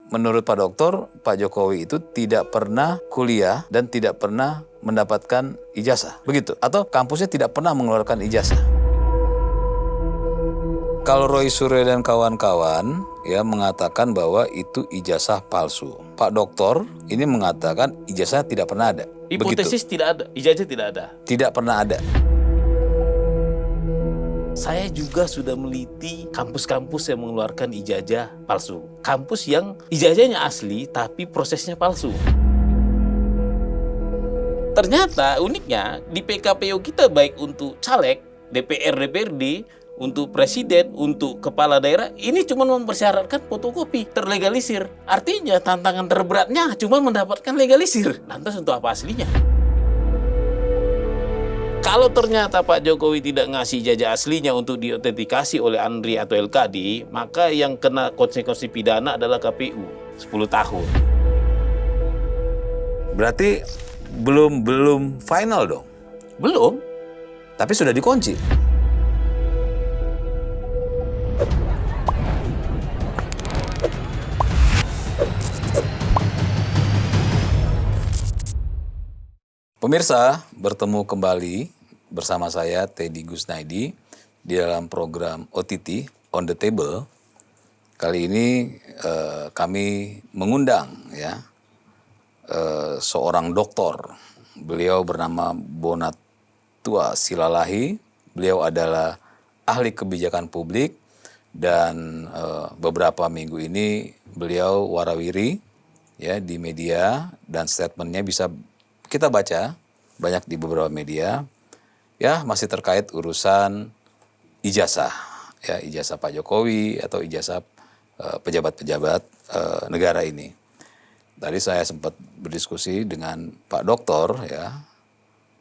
menurut Pak Dokter, Pak Jokowi itu tidak pernah kuliah dan tidak pernah mendapatkan ijazah, begitu? Atau kampusnya tidak pernah mengeluarkan ijazah? Kalau Roy Suryo dan kawan-kawan ya mengatakan bahwa itu ijazah palsu. Pak Dokter ini mengatakan ijazah tidak pernah ada. Hipotesis begitu? tidak ada, ijazah tidak ada. Tidak pernah ada. Saya juga sudah meliti kampus-kampus yang mengeluarkan ijazah palsu. Kampus yang ijazahnya asli tapi prosesnya palsu. Ternyata uniknya di PKPU kita baik untuk caleg, DPR, DPRD, untuk presiden, untuk kepala daerah, ini cuma mempersyaratkan fotokopi terlegalisir. Artinya tantangan terberatnya cuma mendapatkan legalisir. Lantas untuk apa aslinya? Kalau ternyata Pak Jokowi tidak ngasih ijazah aslinya untuk diautentikasi oleh Andri atau LKD, maka yang kena konsekuensi pidana adalah KPU 10 tahun. Berarti belum final dong? Belum. Tapi sudah dikunci. Pemirsa, bertemu kembali bersama saya Teddy Gusnaidi di dalam program OTT On The Table. Kali ini kami mengundang ya seorang doktor. Beliau bernama Bonatua Silalahi. Beliau adalah ahli kebijakan publik dan beberapa minggu ini beliau warawiri ya di media dan statementnya bisa kita baca banyak di beberapa media, ya masih terkait urusan ijazah, ya ijazah Pak Jokowi atau ijazah pejabat-pejabat negara ini. Tadi saya sempat berdiskusi dengan Pak Doktor, ya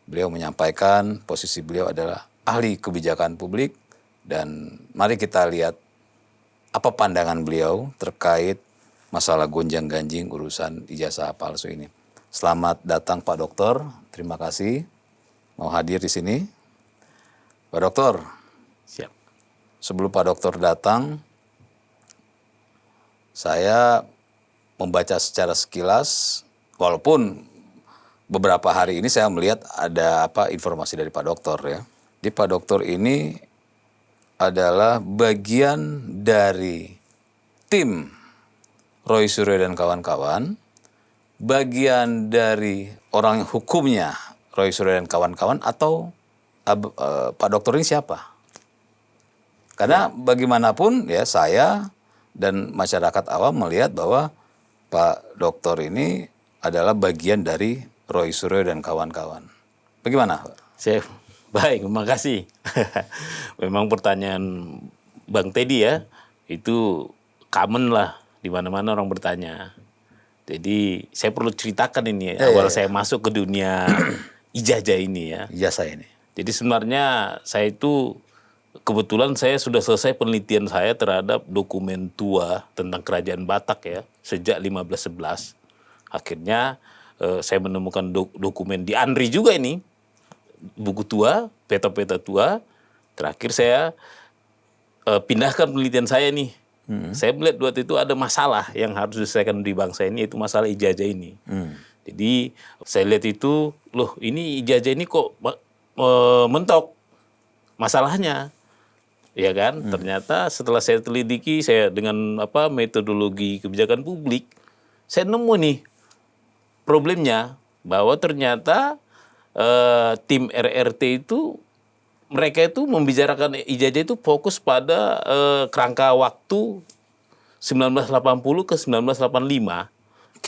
beliau menyampaikan posisi beliau adalah ahli kebijakan publik dan mari kita lihat apa pandangan beliau terkait masalah gonjang-ganjing urusan ijazah palsu ini. Selamat datang Pak Dokter, terima kasih mau hadir di sini. Pak Dokter, Siap. sebelum Pak Dokter datang, saya membaca secara sekilas, walaupun beberapa hari ini saya melihat ada informasi dari Pak Dokter ya. Di Pak Dokter ini adalah bagian dari tim Roy Suryo dan kawan-kawan, bagian dari orang hukumnya Roy Suryo dan kawan-kawan, atau Pak Dokter ini siapa? Karena bagaimanapun ya saya dan masyarakat awam melihat bahwa Pak Dokter ini adalah bagian dari Roy Suryo dan kawan-kawan. Bagaimana? Siap. Baik, terima kasih. Memang pertanyaan Bang Teddy ya, itu common lah, di mana-mana orang bertanya. Jadi saya perlu ceritakan ini awal saya masuk ke dunia ijazah ini ya. Ijazah ini. Jadi sebenarnya saya itu kebetulan saya sudah selesai penelitian saya terhadap dokumen tua tentang Kerajaan Batak ya sejak 1511. Akhirnya saya menemukan dokumen di Andri juga ini, buku tua, peta-peta tua. Terakhir saya pindahkan penelitian saya nih. Saya melihat waktu itu ada masalah yang harus diselesaikan di bangsa ini, yaitu masalah ijazah ini. Jadi saya lihat itu, loh ini ijazah ini kok mentok masalahnya, ya kan? Ternyata setelah saya telidiki, saya dengan metodologi kebijakan publik, saya nemu nih problemnya bahwa ternyata tim RRT itu mereka itu membicarakan ijazah itu fokus pada kerangka waktu 1980 ke 1985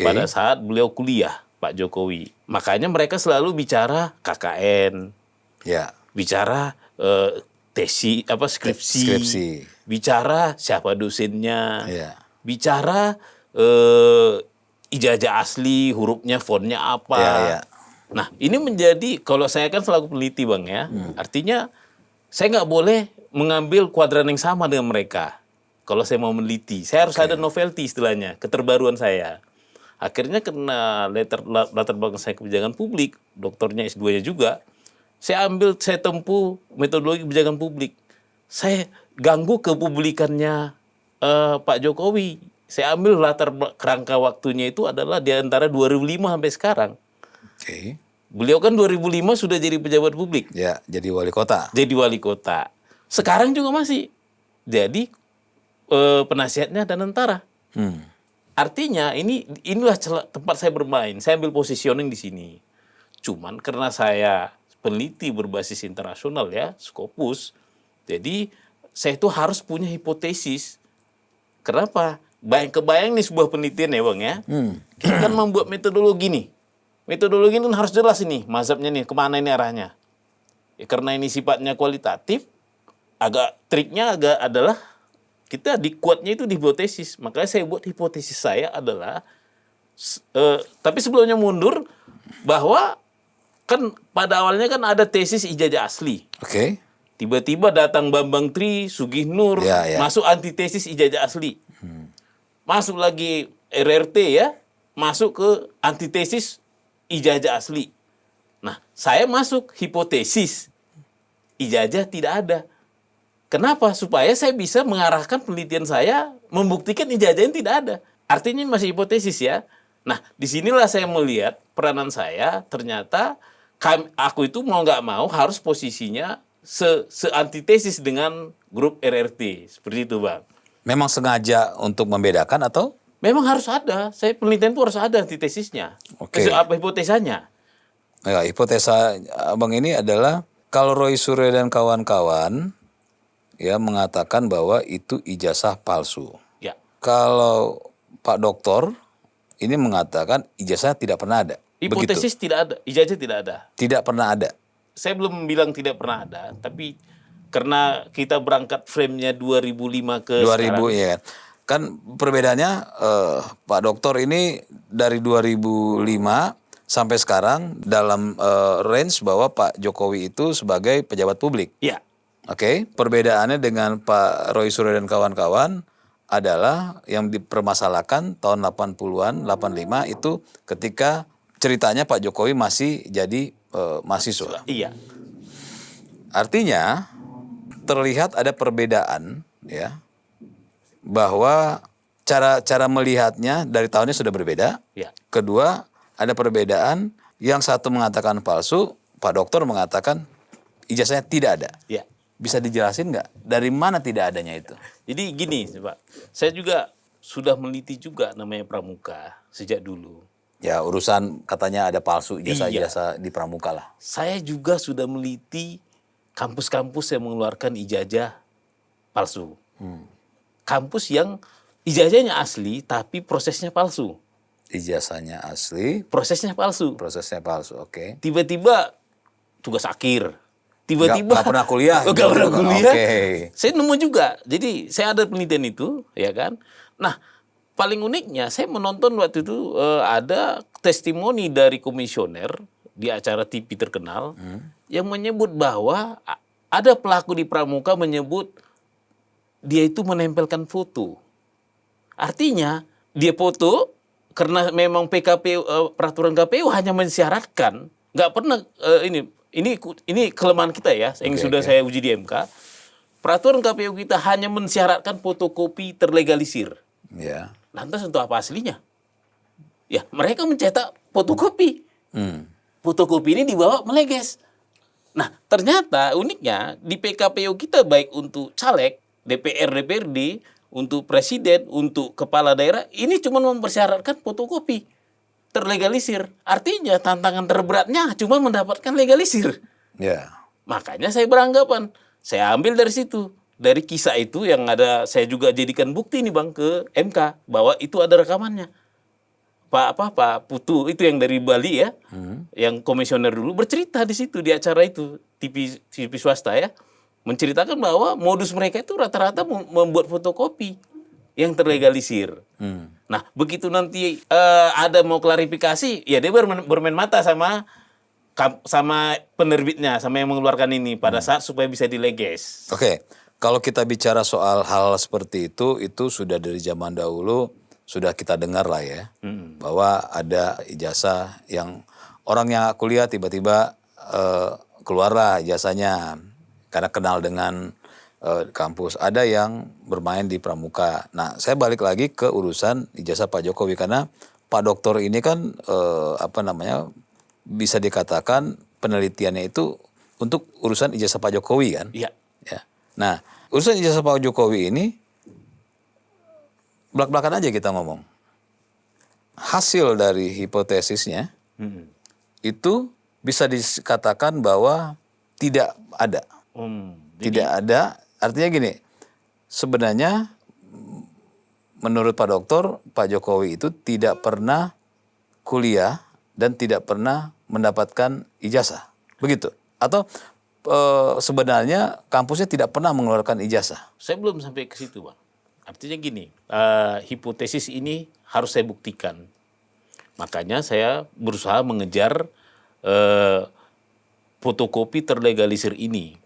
pada saat beliau kuliah, Pak Jokowi. Makanya mereka selalu bicara KKN, bicara skripsi, bicara siapa dosennya, bicara ijazah asli, hurufnya, fontnya apa. Nah, ini menjadi, kalau saya kan selaku peneliti Bang ya, artinya saya nggak boleh mengambil kuadran yang sama dengan mereka. Kalau saya mau meneliti, saya harus ada novelty istilahnya, keterbaruan saya. Akhirnya karena latar belakang saya kebijakan publik, doktornya S2-nya juga, saya tempuh metodologi kebijakan publik. Saya ganggu kepublikannya Pak Jokowi Saya ambil latar kerangka waktunya itu adalah di antara 2005 sampai sekarang. Oke. Beliau kan 2005 sudah jadi pejabat publik. Ya, jadi wali kota. Jadi wali kota. Sekarang juga masih jadi penasihatnya dan tentara. Artinya inilah tempat saya bermain. Saya ambil positioning di sini. Cuman karena saya peneliti berbasis internasional ya, Scopus. Jadi saya itu harus punya hipotesis. Kenapa? Kebayang nih sebuah penelitian ya Bang ya. Kita kan membuat metodologi nih. Metodologi ini harus jelas ini mazhabnya nih, kemana ini arahnya. Ya, karena ini sifatnya kualitatif, triknya adalah kita di kuatnya itu di hipotesis. Makanya saya buat hipotesis saya adalah, tapi sebelumnya mundur, bahwa kan pada awalnya kan ada tesis ijazah asli. Oke. Tiba-tiba datang Bambang Tri, Sugih Nur, masuk antitesis ijazah asli. Masuk lagi RRT ya, masuk ke antitesis ijazah asli. Nah, saya masuk hipotesis ijazah tidak ada. Kenapa? Supaya saya bisa mengarahkan penelitian saya membuktikan ijazahnya tidak ada. Artinya masih hipotesis ya. Nah, disinilah saya melihat peranan saya ternyata aku itu mau nggak mau harus posisinya seantitesis dengan grup RRT. Seperti itu Bang. Memang sengaja untuk membedakan atau? Memang harus ada. Saya penelitian itu harus ada antitesisnya. Oke. Apa hipotesanya? Ya, hipotesa Abang ini adalah kalau Roy Suryo dan kawan-kawan ya mengatakan bahwa itu ijazah palsu. Ya. Kalau Pak Doktor ini mengatakan ijazah tidak pernah ada. Hipotesis begitu? tidak ada, ijazah tidak ada. Tidak pernah ada. Saya belum bilang tidak pernah ada, tapi karena kita berangkat frame-nya 2005 ke 2000 sekarang. ya kan. Kan perbedaannya Pak Doktor ini dari 2005 sampai sekarang dalam range bahwa Pak Jokowi itu sebagai pejabat publik. Iya. Oke, perbedaannya dengan Pak Roy Suryo dan kawan-kawan adalah yang dipermasalahkan tahun 80-an, 85 itu ketika ceritanya Pak Jokowi masih jadi mahasiswa. Iya. Artinya terlihat ada perbedaan ya bahwa cara melihatnya dari tahunnya sudah berbeda. Iya. Kedua, ada perbedaan, yang satu mengatakan palsu, Pak Doktor mengatakan ijazahnya tidak ada. Iya. Bisa dijelasin nggak dari mana tidak adanya itu? Jadi gini, Pak. Saya juga sudah meneliti juga namanya pramuka sejak dulu. Ya urusan katanya ada palsu ijazah-ijazah di pramuka lah. Saya juga sudah meneliti kampus-kampus yang mengeluarkan ijazah palsu. Kampus yang ijazahnya asli tapi prosesnya palsu. Ijazahnya asli, Prosesnya palsu. prosesnya palsu. Oke. Tiba-tiba tugas akhir. Tiba-tiba Nggak pernah kuliah. Nggak pernah kuliah. Oke. Saya nemu juga. Jadi saya ada penelitian itu, ya kan. Nah, paling uniknya saya menonton waktu itu ada testimoni dari komisioner di acara TV terkenal yang menyebut bahwa ada pelaku di pramuka menyebut dia itu menempelkan foto. Artinya dia foto karena memang PKPU peraturan KPU hanya mensyaratkan, nggak pernah ini kelemahan kita ya yang sudah saya uji di MK. Peraturan KPU kita hanya mensyaratkan fotokopi terlegalisir. Ya. Lantas untuk apa aslinya? Ya mereka mencetak fotokopi. Fotokopi ini dibawa meleges. Nah ternyata uniknya di PKPU kita baik untuk caleg, DPR, DPRD, untuk presiden, untuk kepala daerah, ini cuma mempersyaratkan fotokopi terlegalisir. Artinya tantangan terberatnya cuma mendapatkan legalisir. Ya. Makanya saya beranggapan, saya ambil dari situ. Dari kisah itu yang ada, saya juga jadikan bukti nih Bang ke MK, bahwa itu ada rekamannya. Pak Putu, itu yang dari Bali ya, yang komisioner dulu, bercerita di situ, di acara itu, TV swasta ya. Menceritakan bahwa modus mereka itu rata-rata membuat fotokopi yang terlegalisir. Nah, begitu nanti ada mau klarifikasi, ya dia bermain mata sama penerbitnya, sama yang mengeluarkan ini pada saat supaya bisa dileges. Oke, kalau kita bicara soal hal seperti itu sudah dari zaman dahulu sudah kita dengar lah ya, bahwa ada ijazah yang orang yang kuliah tiba-tiba keluarlah ijazahnya karena kenal dengan kampus, ada yang bermain di pramuka. Nah, saya balik lagi ke urusan ijazah Pak Jokowi karena Pak Doktor ini kan bisa dikatakan penelitiannya itu untuk urusan ijazah Pak Jokowi kan? Iya. Ya. Nah, urusan ijazah Pak Jokowi ini belak-belakan aja kita ngomong. Hasil dari hipotesisnya itu bisa dikatakan bahwa tidak ada. Tidak ada, artinya gini, sebenarnya menurut Pak Doktor, Pak Jokowi itu tidak pernah kuliah dan tidak pernah mendapatkan ijazah. Begitu. Atau sebenarnya kampusnya tidak pernah mengeluarkan ijazah. Saya belum sampai ke situ, Bang. Artinya gini, hipotesis ini harus saya buktikan. Makanya saya berusaha mengejar fotokopi terlegalisir ini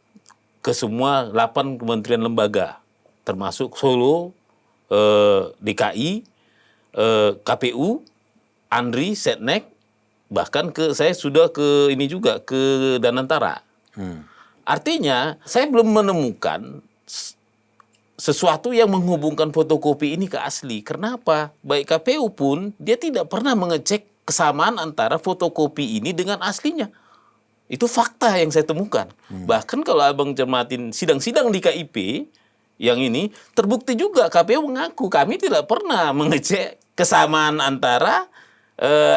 ke semua 8 kementerian lembaga, termasuk Solo, DKI, KPU, ANRI, Setnek, bahkan saya sudah ke ini juga ke Danantara. Artinya saya belum menemukan sesuatu yang menghubungkan fotokopi ini ke asli. Kenapa? Baik KPU pun dia tidak pernah mengecek kesamaan antara fotokopi ini dengan aslinya. Itu fakta yang saya temukan. Bahkan kalau abang cermatin sidang-sidang di KIP yang ini, terbukti juga KPU mengaku kami tidak pernah mengecek kesamaan antara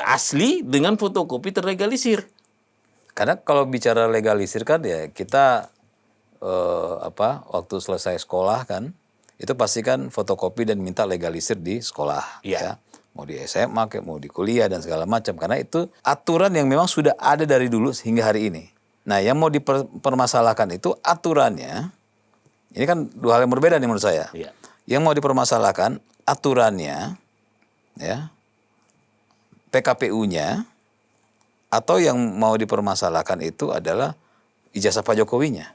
asli dengan fotokopi terlegalisir. Karena kalau bicara legalisir kan ya kita waktu selesai sekolah kan, itu pasti kan fotokopi dan minta legalisir di sekolah. Iya. Ya. Mau di SMA, mau di kuliah dan segala macam. Karena itu aturan yang memang sudah ada dari dulu hingga hari ini. Nah, yang mau dipermasalahkan itu aturannya. Ini kan dua hal yang berbeda nih menurut saya. Iya. Yang mau dipermasalahkan aturannya, ya, PKPU-nya, atau yang mau dipermasalahkan itu adalah ijazah Pak Jokowinya.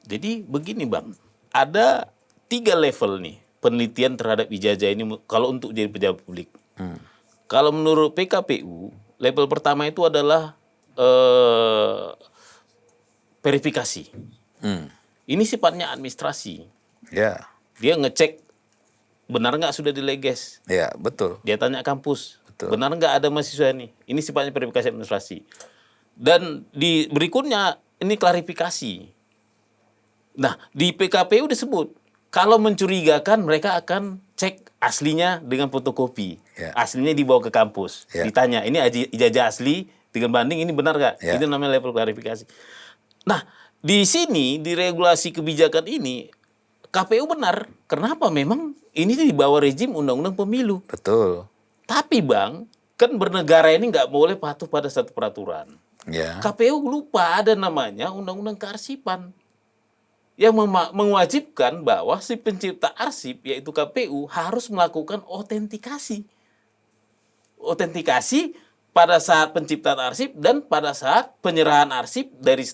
Jadi begini Bang, ada 3 level nih penelitian terhadap ijazah ini kalau untuk jadi pejabat publik. Kalau menurut PKPU, level pertama itu adalah verifikasi. Ini sifatnya administrasi. Ya, Dia ngecek benar nggak sudah dileges. ya betul. Dia tanya kampus, Betul. benar nggak ada mahasiswa ini? Ini sifatnya verifikasi administrasi. Dan di berikutnya ini klarifikasi. Nah, di PKPU disebut kalau mencurigakan mereka akan cek aslinya dengan fotokopi. Ya. Aslinya dibawa ke kampus. Ya. Ditanya, ini ijazah asli dengan banding ini benar nggak? Ya. Itu namanya level klarifikasi. Nah, di sini di regulasi kebijakan ini KPU benar. Kenapa? Memang ini di bawah rezim undang-undang pemilu. Betul. Tapi Bang, kan bernegara ini nggak boleh patuh pada satu peraturan. Ya. KPU lupa ada namanya undang-undang kearsipan yang mewajibkan bahwa si pencipta arsip yaitu KPU harus melakukan autentikasi. Autentikasi pada saat penciptaan arsip dan pada saat penyerahan arsip dari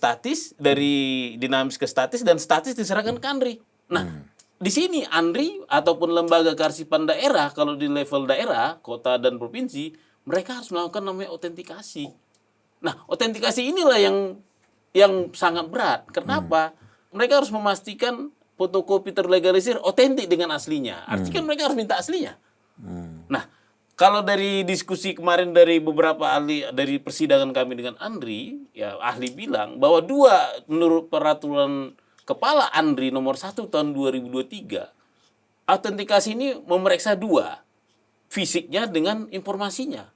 dinamis ke statis dan statis diserahkan ke ANRI. Nah, di sini ANRI ataupun lembaga kearsipan daerah kalau di level daerah, kota dan provinsi, mereka harus melakukan namanya autentikasi. Nah, autentikasi inilah yang sangat berat. Kenapa? Mereka harus memastikan fotokopi terlegalisir otentik dengan aslinya. Artinya kan mereka harus minta aslinya. Nah, kalau dari diskusi kemarin dari beberapa ahli dari persidangan kami dengan ANRI, ya ahli bilang bahwa menurut peraturan Kepala ANRI nomor 1 tahun 2023, autentikasi ini memeriksa 2, fisiknya dengan informasinya.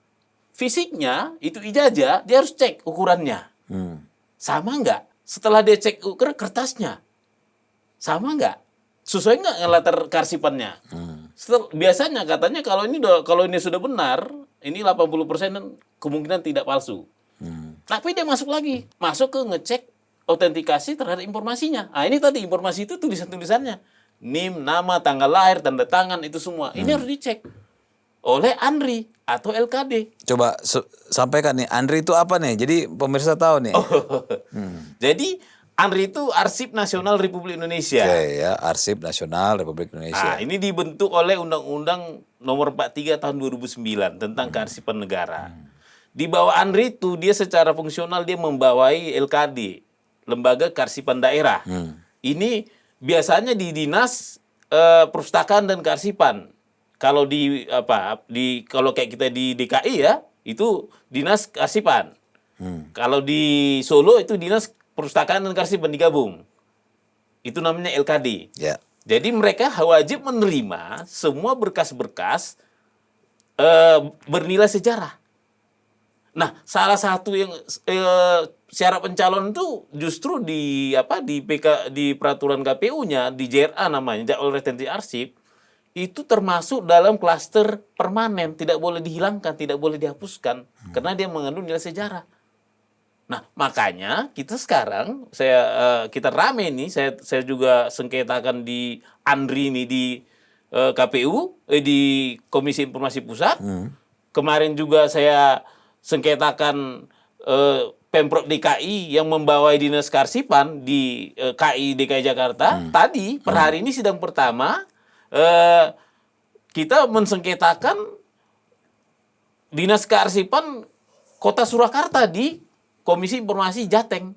Fisiknya itu ijazah, dia harus cek ukurannya. Sama nggak? Setelah dia cek kertasnya, sama nggak? Sesuai nggak latar kearsipannya? Biasanya katanya kalau ini sudah benar, ini 80% kemungkinan tidak palsu. Tapi dia masuk ke ngecek autentikasi terhadap informasinya. Ini tadi informasi itu tulisan-tulisannya, NIM, nama, tanggal lahir, tanda tangan itu semua. Ini harus dicek oleh ANRI atau LKD. Coba sampaikan nih, ANRI itu apa nih? Jadi pemirsa tahu nih. Jadi ANRI itu Arsip Nasional Republik Indonesia. Oke, ya, Arsip Nasional Republik Indonesia. Ini dibentuk oleh Undang-Undang Nomor 43 Tahun 2009 tentang kearsipan negara. Di bawah ANRI itu dia secara fungsional dia membawai LKD, Lembaga Kearsipan Daerah. Ini biasanya di dinas perpustakaan dan kearsipan. Kalau kalau kayak kita di DKI ya, itu dinas kearsipan. Kalau di Solo itu dinas perpustakaan dan kearsipan digabung. Itu namanya LKD. Ya. Jadi mereka wajib menerima semua berkas-berkas bernilai sejarah. Nah, salah satu yang syarat pencalonan itu justru di peraturan KPU-nya, di JRA namanya, Jadwal Retensi Arsip, itu termasuk dalam klaster permanen, tidak boleh dihilangkan, tidak boleh dihapuskan karena dia mengandung nilai sejarah. Nah, makanya kita sekarang kita rame nih, saya juga sengketakan di Andri ini di KPU, di Komisi Informasi Pusat. Kemarin juga saya sengketakan Pemprov DKI yang membawa dinas kearsipan di KI DKI Jakarta. Tadi per hari ini sidang pertama kita mensengketakan dinas kearsipan Kota Surakarta di Komisi Informasi Jateng.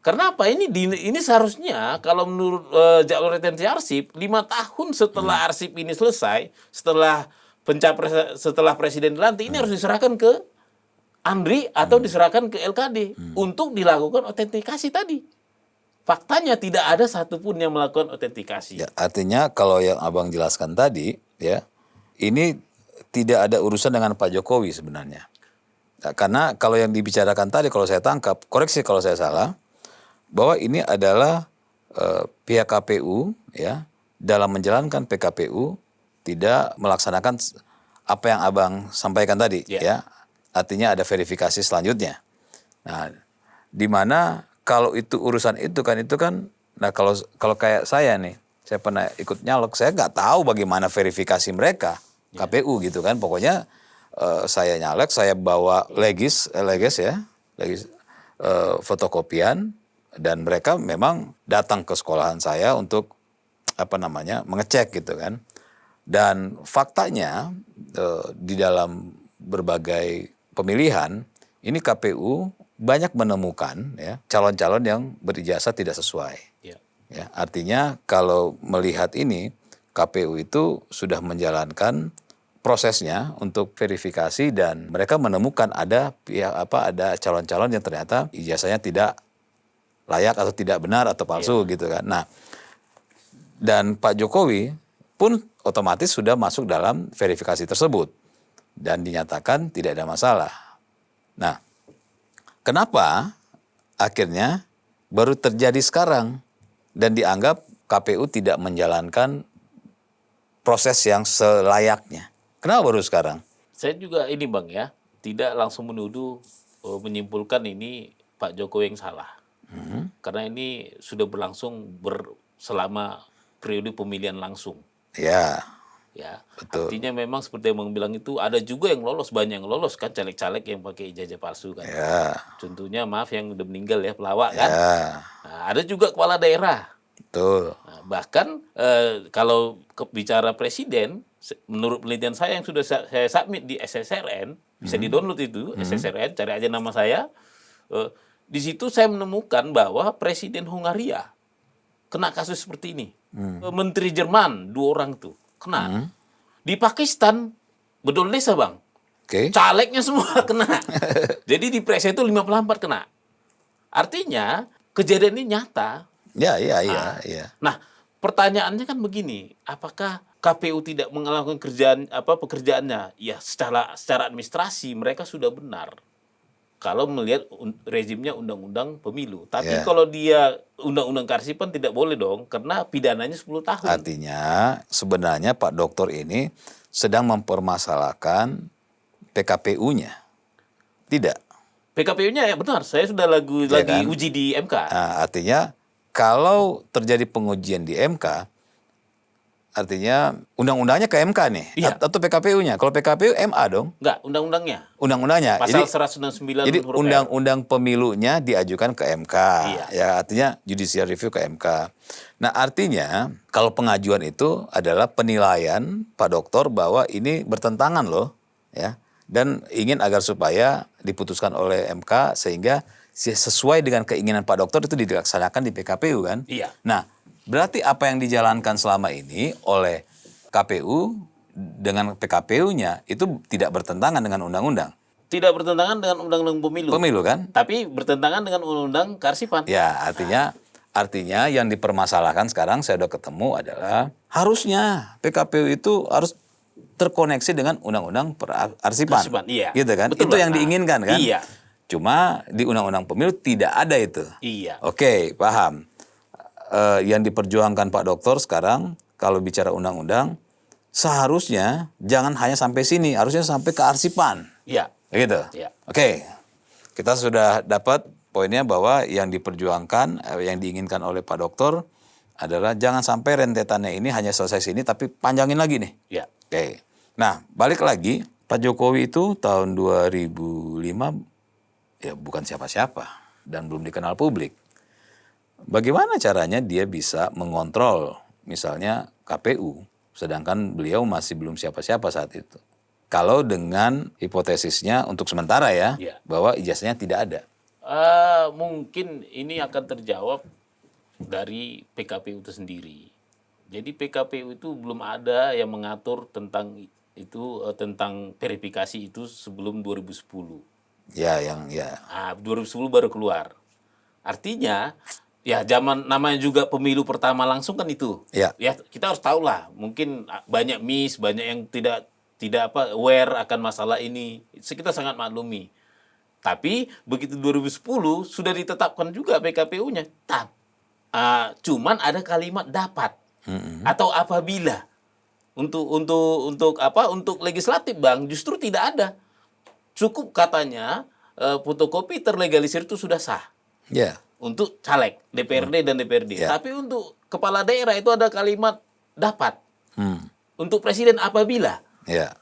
Kenapa? Ini seharusnya kalau menurut jadwal retensi arsip 5 tahun setelah arsip ini selesai, setelah presiden dilantik, ini harus diserahkan ke Andri atau diserahkan ke LKD untuk dilakukan autentikasi tadi. Faktanya tidak ada satupun yang melakukan autentikasi. Ya, artinya kalau yang Abang jelaskan tadi, ya, ini tidak ada urusan dengan Pak Jokowi sebenarnya. Nah, karena kalau yang dibicarakan tadi, kalau saya tangkap, koreksi kalau saya salah, bahwa ini adalah pihak KPU, ya, dalam menjalankan PKPU tidak melaksanakan apa yang Abang sampaikan tadi, ya. Artinya ada verifikasi selanjutnya. Nah, di mana kalau itu urusan itu kan, nah kalau kayak saya nih, saya pernah ikut nyalek, saya nggak tahu bagaimana verifikasi mereka KPU gitu kan. Pokoknya saya nyalek, saya bawa legis fotokopian, dan mereka memang datang ke sekolahan saya untuk mengecek gitu kan. Dan faktanya di dalam berbagai pemilihan ini KPU banyak menemukan, ya, calon-calon yang berijazah tidak sesuai. Ya, artinya kalau melihat ini, KPU itu sudah menjalankan prosesnya untuk verifikasi dan mereka menemukan ada calon-calon yang ternyata ijazahnya tidak layak atau tidak benar atau palsu gitu kan. Nah, dan Pak Jokowi pun otomatis sudah masuk dalam verifikasi tersebut dan dinyatakan tidak ada masalah. Nah, kenapa akhirnya baru terjadi sekarang dan dianggap KPU tidak menjalankan proses yang selayaknya? Kenapa baru sekarang? Saya juga ini Bang ya, tidak langsung menuduh, menyimpulkan ini Pak Jokowi yang salah. Karena ini sudah berlangsung selama periode pemilihan langsung. Ya, Betul. Artinya memang seperti yang Bang bilang itu ada juga yang lolos, banyak yang lolos kan, caleg-caleg yang pakai ijazah palsu kan. Ya. Contohnya maaf yang udah meninggal ya, pelawak kan. Ya. Nah, ada juga kepala daerah. Betul. Nah, bahkan kalau bicara presiden, menurut penelitian saya yang sudah saya submit di SSRN, bisa di-download itu, SSRN, cari aja nama saya. Di situ saya menemukan bahwa Presiden Hungaria kena kasus seperti ini. Menteri Jerman 2 orang tuh kena. Di Pakistan bedol desa Bang. Calegnya semua kena. Jadi di presiden itu 54 kena. Artinya kejadian ini nyata. Iya. Nah, pertanyaannya kan begini, apakah KPU tidak melakukan pekerjaannya? Ya, secara administrasi mereka sudah benar. Kalau melihat rezimnya undang-undang pemilu. Tapi kalau dia undang-undang kearsipan tidak boleh dong, karena pidananya 10 tahun. Artinya sebenarnya Pak Doktor ini sedang mempermasalahkan PKPU-nya. Tidak. PKPU-nya ya benar, saya sudah lagi uji di MK. Nah, artinya kalau terjadi pengujian di MK, artinya undang-undangnya ke MK nih, atau PKPU-nya. Kalau PKPU MA dong. Enggak, undang-undangnya. Undang-undangnya. Pasal 199 jadi undang-undang pemilunya diajukan ke MK. Ya, artinya judicial review ke MK. Nah, artinya kalau pengajuan itu adalah penilaian Pak Doktor bahwa ini bertentangan loh, ya. Dan ingin agar supaya diputuskan oleh MK sehingga sesuai dengan keinginan Pak Doktor itu dilaksanakan di PKPU kan. Iya. Nah, Berarti apa yang dijalankan selama ini oleh KPU dengan PKPU-nya itu tidak bertentangan dengan undang-undang. Tidak bertentangan dengan undang-undang pemilu. Pemilu kan? Tapi bertentangan dengan undang-undang kearsipan. Ya, artinya yang dipermasalahkan sekarang saya udah ketemu adalah harusnya PKPU itu harus terkoneksi dengan undang-undang perarsipan. Kearsipan, iya. Gitu kan? Betul Itu lah. yang diinginkan kan? Iya. Cuma di undang-undang pemilu tidak ada itu. Iya. Oke, paham. Yang diperjuangkan Pak Dokter sekarang kalau bicara undang-undang seharusnya jangan hanya sampai sini, harusnya sampai ke arsipan. Iya. Begitu? Iya. Oke, kita sudah dapat poinnya bahwa yang diperjuangkan, yang diinginkan oleh Pak Dokter adalah jangan sampai rentetannya ini hanya selesai sini tapi panjangin lagi nih. Iya. Oke, nah balik lagi, Pak Jokowi itu tahun 2005 ya bukan siapa-siapa dan belum dikenal publik. Bagaimana caranya dia bisa mengontrol misalnya KPU, sedangkan beliau masih belum siapa-siapa saat itu. Kalau dengan hipotesisnya untuk sementara ya, Iya. bahwa ijazahnya tidak ada. Mungkin ini akan terjawab dari PKPU itu sendiri. Jadi PKPU itu belum ada yang mengatur tentang itu tentang verifikasi itu sebelum 2010. Ya, 2010 baru keluar. Artinya ya zaman namanya juga pemilu pertama langsung kan itu. Ya. Ya kita harus tahu lah. Mungkin banyak miss, banyak yang tidak aware akan masalah ini. Kita sangat maklumi. Tapi begitu 2010 sudah ditetapkan juga PKPU-nya. Cuman ada kalimat dapat atau apabila untuk legislatif Bang justru tidak ada. Cukup katanya fotokopi terlegalisir itu sudah sah. Ya. Untuk caleg, DPRD dan DPRD. Ya. Tapi untuk kepala daerah itu ada kalimat dapat. Untuk presiden apabila. Ya.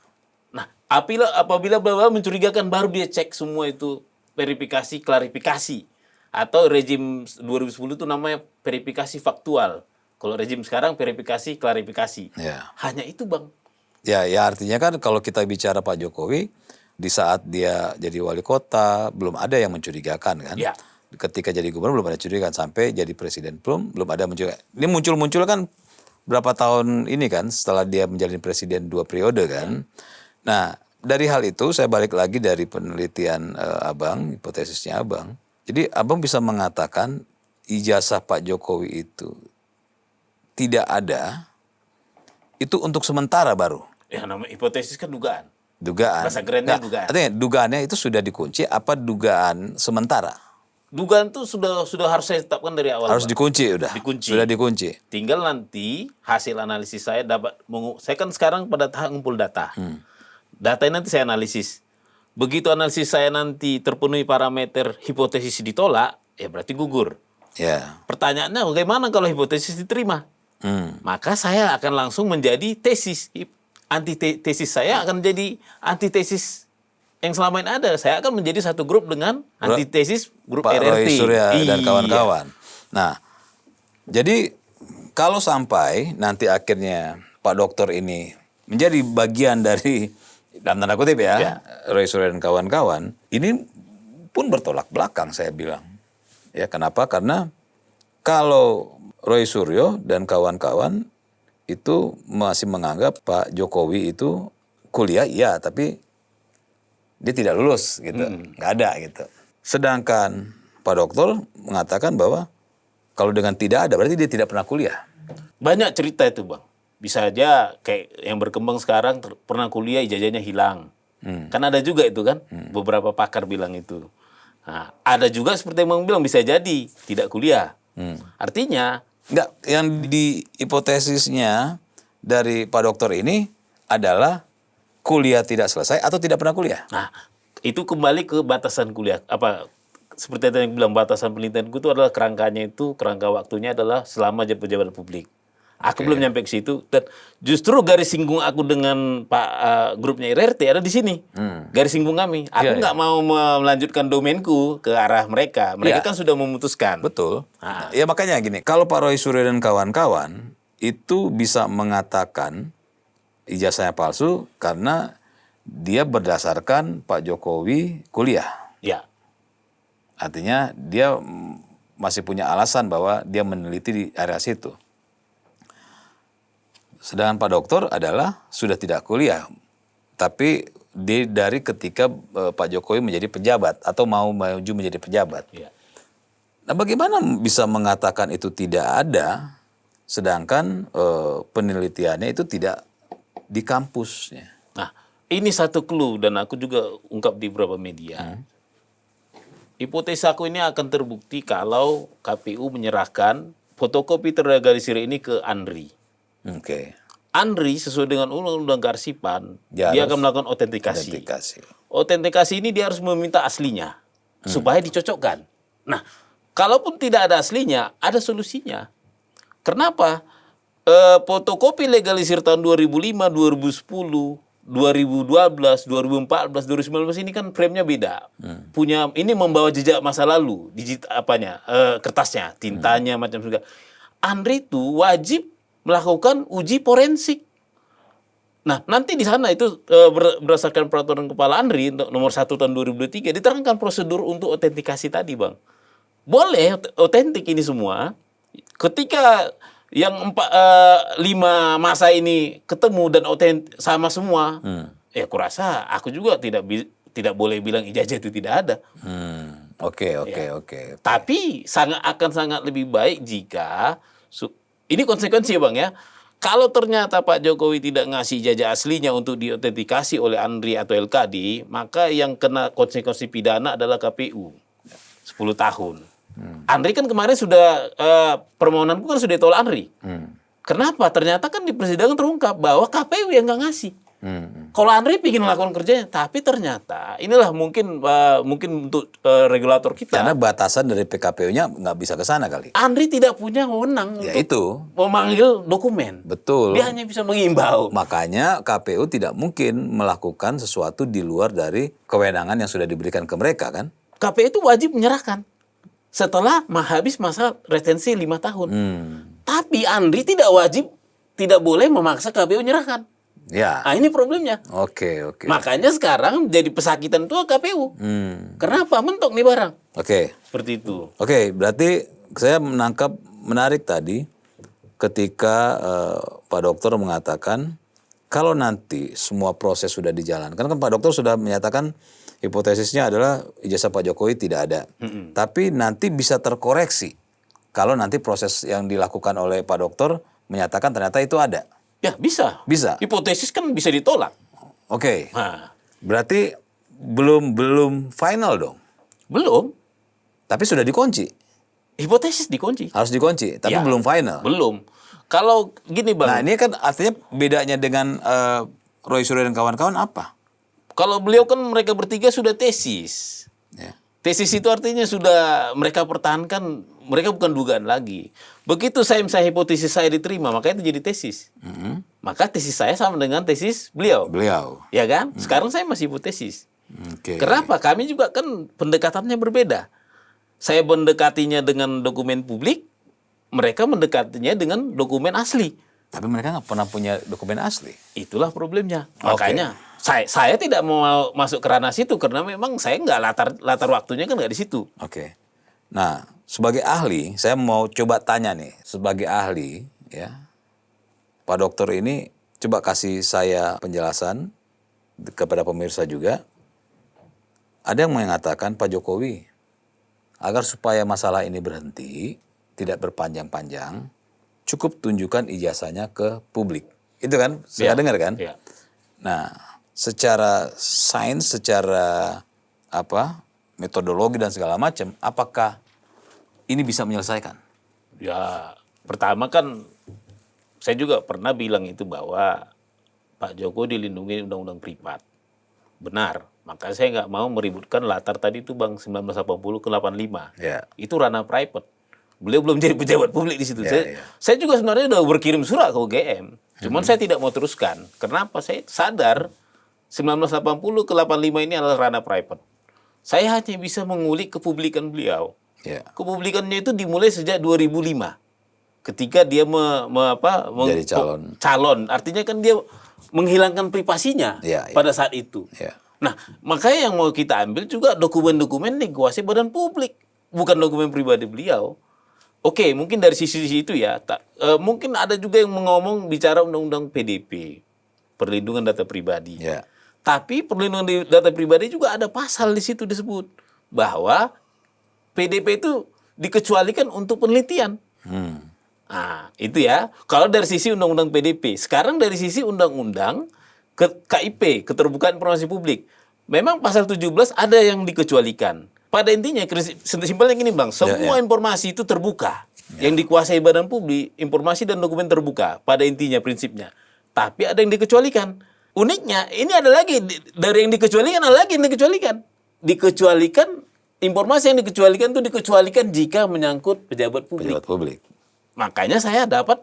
Nah, apabila bahwa mencurigakan baru dia cek semua itu verifikasi, klarifikasi. Atau rejim 2010 itu namanya verifikasi faktual. Kalau rejim sekarang verifikasi, klarifikasi. Ya. Hanya itu Bang. Ya artinya kan kalau kita bicara Pak Jokowi di saat dia jadi wali kota belum ada yang mencurigakan kan. Ya. Ketika jadi gubernur belum ada curigaan, sampai jadi presiden belum ada mencurigakan. Ini muncul kan berapa tahun ini kan setelah dia menjalani presiden 2 periode kan. Nah dari hal itu saya balik lagi dari penelitian Abang, hipotesisnya Abang. Jadi Abang bisa mengatakan ijazah Pak Jokowi itu tidak ada, itu untuk sementara baru. Ya namanya hipotesis kan dugaan. Dugaan. Bahasa kerennya dugaan. Artinya dugaannya itu sudah dikunci apa dugaan sementara? Dugaan itu sudah harus saya tetapkan dari awal. Harus Bang. dikunci udah. Dikunci. Sudah dikunci. Tinggal nanti hasil analisis saya saya kan sekarang pada tahap ngumpul data. Data ini nanti saya analisis. Begitu analisis saya nanti terpenuhi parameter hipotesis ditolak, ya berarti gugur. Ya. Pertanyaannya bagaimana kalau hipotesis diterima? Maka saya akan langsung menjadi tesis. Antitesis saya akan menjadi antitesis yang selama ini ada. Saya akan menjadi satu grup dengan antitesis grup Pak RRT. Roy Surya dan Iya. kawan-kawan. Nah, jadi kalau sampai nanti akhirnya Pak Dokter ini menjadi bagian dari dalam tanda kutip ya, Roy Surya dan kawan-kawan, ini pun bertolak belakang saya bilang. Ya, kenapa? Karena kalau Roy Suryo dan kawan-kawan itu masih menganggap Pak Jokowi itu kuliah iya, tapi dia tidak lulus gitu, nggak ada gitu. Sedangkan Pak Dokter mengatakan bahwa kalau dengan tidak ada berarti dia tidak pernah kuliah. Banyak cerita itu Bang. Bisa aja kayak yang berkembang sekarang pernah kuliah ijazahnya hilang. Kan ada juga itu kan. Beberapa pakar bilang itu. Nah, ada juga seperti yang Bang bilang bisa jadi tidak kuliah. Artinya Enggak, yang di hipotesisnya dari Pak Dokter ini adalah kuliah tidak selesai atau tidak pernah kuliah. nah itu kembali ke batasan kuliah. Seperti yang bilang batasan penelitianku itu adalah kerangka waktunya adalah selama pejabat publik. Aku belum nyampe ke situ dan justru garis singgung aku dengan grupnya RRT ada di sini. Garis singgung kami. Aku nggak mau melanjutkan domainku ke arah mereka. Mereka kan sudah memutuskan. Betul. Ya makanya gini, kalau Pak Roy Suryo dan kawan-kawan itu bisa mengatakan ijazahnya palsu karena dia berdasarkan Pak Jokowi kuliah. Ya. Artinya dia masih punya alasan bahwa dia meneliti di area situ. Sedangkan Pak Dokter adalah sudah tidak kuliah, tapi dari ketika Pak Jokowi menjadi pejabat atau mau maju menjadi pejabat. Ya. Nah, bagaimana bisa mengatakan itu tidak ada, sedangkan penelitiannya itu tidak di kampusnya? Nah, ini satu clue dan aku juga ungkap di beberapa media. Hipotesa aku ini akan terbukti kalau KPU menyerahkan fotokopi terlegalisir ini ke Andri. Oke. Andri sesuai dengan undang-undang kearsipan, Dia dia harus akan melakukan autentikasi. Autentikasi. Autentikasi ini dia harus meminta aslinya supaya dicocokkan. Nah, kalaupun tidak ada aslinya, ada solusinya. Kenapa? Fotokopi legalisir tahun 2005, 2010, 2012, 2014, 2019 ini kan frame-nya beda. Punya ini membawa jejak masa lalu, kertasnya, tintanya macam juga. Andri itu wajib melakukan uji forensik. Nah, nanti di sana itu berdasarkan peraturan Kepala Andri nomor 1 tahun 2023 diterangkan prosedur untuk autentikasi tadi, Bang. Boleh otentik ini semua ketika yang 5 masa ini ketemu dan sama semua. Ya aku rasa aku juga tidak boleh bilang ijazah itu tidak ada. Oke. Tapi akan sangat lebih baik jika ini konsekuensi, Bang, ya. Kalau ternyata Pak Jokowi tidak ngasih ijazah aslinya untuk diautentikasi oleh Andri atau LKD, maka yang kena konsekuensi pidana adalah KPU 10 tahun. Andri kan kemarin sudah permohonanku kan sudah ditolak Andri. Kenapa? Ternyata kan di persidangan terungkap bahwa KPU yang nggak ngasih. Kalau Andri ingin melakukan kerjanya, tapi ternyata inilah mungkin untuk regulator kita. Karena batasan dari PKPU-nya nggak bisa ke sana kali. Andri tidak punya wewenang Ya untuk itu. memanggil dokumen. Betul. Dia hanya bisa mengimbau. Makanya KPU tidak mungkin melakukan sesuatu di luar dari kewenangan yang sudah diberikan ke mereka kan. KPU itu wajib menyerahkan setelah habis masa retensi 5 tahun. Tapi Andri tidak boleh memaksa KPU menyerahkan. Ya. Nah, ini problemnya. Oke. Makanya sekarang jadi pesakitan itu KPU. Kenapa? Mentok nih barang. Oke. Seperti itu. Oke, berarti saya menangkap menarik tadi ketika Pak Dokter mengatakan kalau nanti semua proses sudah dijalankan, kan Pak Dokter sudah menyatakan hipotesisnya adalah ijazah Pak Jokowi tidak ada. Tapi nanti bisa terkoreksi kalau nanti proses yang dilakukan oleh Pak Dokter menyatakan ternyata itu ada. Ya, bisa. Bisa. Hipotesis kan bisa ditolak. Oke. Nah, Berarti belum final dong. belum. Tapi sudah dikunci. Hipotesis dikunci. Harus dikunci, tapi Ya, belum final. Belum. Kalau gini, Bang. Nah, ini kan artinya bedanya dengan Roy Suryo dan kawan-kawan apa? Kalau beliau kan mereka bertiga sudah tesis. Ya. Tesis itu artinya sudah mereka pertahankan, mereka bukan dugaan lagi. Begitu saya hipotesis saya diterima, maka itu jadi tesis. Maka tesis saya sama dengan tesis beliau. Ya kan? Sekarang saya masih hipotesis. Oke. Kenapa? Kami juga kan pendekatannya berbeda. Saya mendekatinya dengan dokumen publik, mereka mendekatinya dengan dokumen asli. Tapi mereka nggak pernah punya dokumen asli. Itulah problemnya. Oke. Makanya saya tidak mau masuk ke ranah situ karena memang saya nggak latar waktunya kan nggak di situ. Oke. Nah, sebagai ahli, saya mau coba tanya nih, sebagai ahli, ya, Pak Dokter ini coba kasih saya penjelasan kepada pemirsa juga. Ada yang mengatakan Pak Jokowi agar supaya masalah ini berhenti, tidak berpanjang-panjang, cukup tunjukkan ijazahnya ke publik. Itu kan, saya dengar kan? Ya. Nah, secara sains, secara metodologi dan segala macam, apakah ini bisa menyelesaikan? Ya, pertama kan saya juga pernah bilang itu bahwa Pak Jokowi dilindungi undang-undang privat. Benar. Maka saya nggak mau meributkan latar tadi itu, Bang, 1980 ke 85. Ya. Itu ranah private. Beliau belum jadi pejabat publik di situ. Ya, Saya juga sebenarnya udah berkirim surat ke UGM. Cuman saya tidak mau teruskan. Kenapa? Saya sadar 1980 ke 85 ini adalah ranah private. Saya hanya bisa mengulik kepublikan beliau. Ya. Kepublikannya itu dimulai sejak 2005. Ketika dia Jadi calon. Artinya kan dia menghilangkan privasinya Ya, ya. pada saat itu. Ya. Nah, makanya yang mau kita ambil juga dokumen-dokumen dikuasai badan publik. Bukan dokumen pribadi beliau. Oke, mungkin dari sisi itu ya. Mungkin ada juga yang ngomong bicara undang-undang PDP, perlindungan data pribadi. Ya. Tapi perlindungan data pribadi juga ada pasal di situ disebut bahwa PDP itu dikecualikan untuk penelitian. Nah, itu ya. Kalau dari sisi undang-undang PDP, sekarang dari sisi undang-undang KIP, Keterbukaan Informasi Publik. Memang pasal 17 ada yang dikecualikan. Pada intinya, simpelnya gini Bang, semua informasi itu terbuka. Yang dikuasai badan publik, informasi dan dokumen terbuka. Pada intinya, prinsipnya. Tapi ada yang dikecualikan. Uniknya, ini ada lagi, dari yang dikecualikan, ada lagi yang dikecualikan. Dikecualikan, informasi yang dikecualikan itu dikecualikan jika menyangkut pejabat publik. Pejabat publik. Makanya saya dapat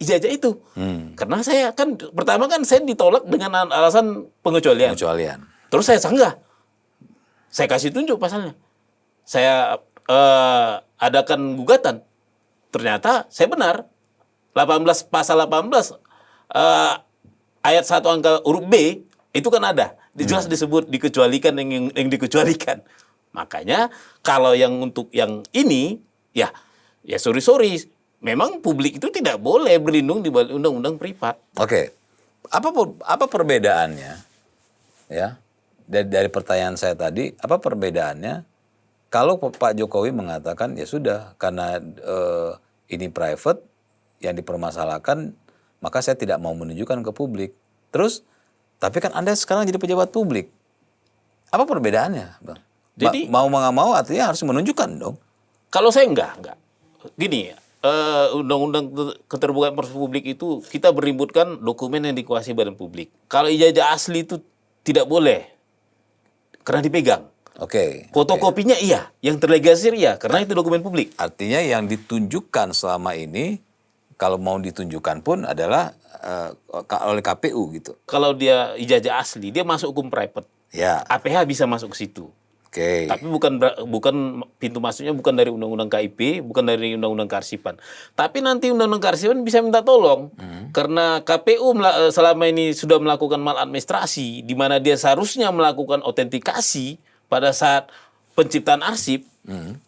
ijazah itu. Karena saya kan, pertama kan saya ditolak dengan alasan pengecualian. Pengecualian. Terus saya sanggah. Saya kasih tunjuk pasalnya. Saya adakan gugatan. Ternyata saya benar. Pasal 18 ayat 1 angka huruf B itu kan ada. Jelas disebut dikecualikan yang dikecualikan. Makanya kalau yang untuk yang ini ya sorry. Memang publik itu tidak boleh berlindung di balik undang-undang privat. Oke. Apa perbedaannya? Ya. Dari pertanyaan saya tadi, apa perbedaannya kalau Pak Jokowi mengatakan ya sudah karena ini private yang dipermasalahkan, maka saya tidak mau menunjukkan ke publik. Terus, tapi kan Anda sekarang jadi pejabat publik. Apa perbedaannya, Bang? Jadi mau nggak mau artinya harus menunjukkan dong. Kalau saya enggak. Gini, undang-undang keterbukaan informasi publik itu kita beributkan dokumen yang dikuasai badan publik. Kalau ijazah asli itu tidak boleh. Karena dipegang. Oke. Fotokopinya iya, yang terlegalisir iya, karena itu dokumen publik. Artinya yang ditunjukkan selama ini, kalau mau ditunjukkan pun adalah oleh KPU gitu. Kalau dia ijazah asli, dia masuk hukum private. Ya. APH bisa masuk ke situ. Oke. Tapi bukan pintu masuknya bukan dari undang-undang KIP, bukan dari undang-undang kearsipan. Tapi nanti undang-undang kearsipan bisa minta tolong karena KPU selama ini sudah melakukan maladministrasi di mana dia seharusnya melakukan autentikasi pada saat penciptaan arsip.